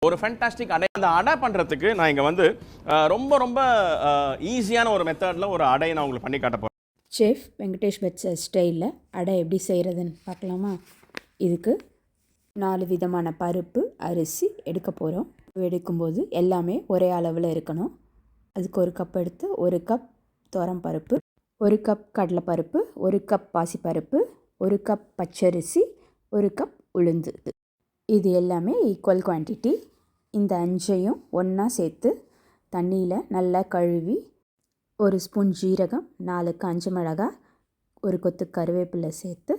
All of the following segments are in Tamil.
ஒரு ஃபேண்டாஸ்டிக் அடை. அந்த அடை பண்ணுறதுக்கு நான் இங்கே வந்து ரொம்ப ரொம்ப ஈஸியான ஒரு மெத்தடில் ஒரு அடையை நான் உங்களுக்கு பண்ணி காட்ட போகிறேன். செஃப் வெங்கடேஷ் பட் ஸ்டைலில் அடை எப்படி செய்கிறதுன்னு பார்க்கலாமா? இதுக்கு 4 விதமான பருப்பு அரிசி எடுக்க போகிறோம். எடுக்கும்போது எல்லாமே ஒரே அளவில் இருக்கணும். அதுக்கு 1 கப் எடுத்து 1 கப் துவரம் பருப்பு, 1 கப் கடலைப்பருப்பு, 1 கப் பாசிப்பருப்பு, 1 கப் பச்சரிசி, 1 கப் உளுந்து. இது எல்லாமே ஈக்குவல் குவான்டிட்டி. இந்த 5ஐயும் ஒன்றா சேர்த்து தண்ணியில் நல்லா கழுவி 1 ஸ்பூன் ஜீரகம், 4 காஞ்ச மிளகாய், 1 கொத்து கருவேப்பிலை சேர்த்து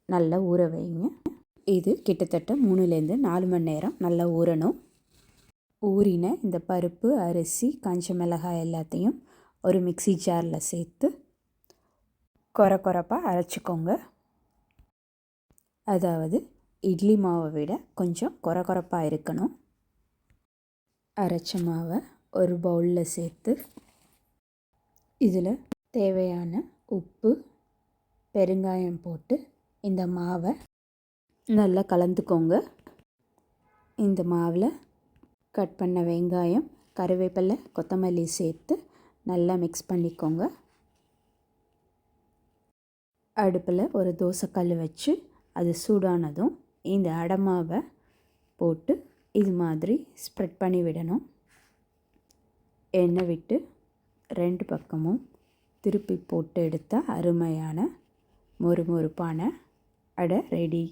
நல்லா ஊற வைங்க. இது கிட்டத்தட்ட 3லேருந்து 4 மணி நேரம் நல்லா ஊறணும். ஊறின இந்த பருப்பு, அரிசி, காஞ்ச மிளகாய் எல்லாத்தையும் ஒரு மிக்ஸி ஜாரில் சேர்த்து கொரப்பாக அரைச்சிக்கோங்க. அதாவது இட்லி மாவை விட கொஞ்சம் கொரப்பாக இருக்கணும். அரைச்ச மாவை ஒரு பவுலில் சேர்த்து இதில் தேவையான உப்பு, பெருங்காயம் போட்டு இந்த மாவை நல்லா கலந்துக்கோங்க. இந்த மாவில் கட் பண்ண வெங்காயம், கருவேப்பிலை, கொத்தமல்லி சேர்த்து நல்லா மிக்ஸ் பண்ணிக்கோங்க. அடுப்பில் ஒரு தோசைக்கல் வச்சு அது சூடானதும் இந்த அடை மாவை போட்டு இது மாதிரி ஸ்ப்ரெட் பண்ணி விடணும். எண்ணெய் விட்டு 2 பக்கமும் திருப்பி போட்டு எடுத்தால் அருமையான மொறுமொறுப்பான அடை ரெடி.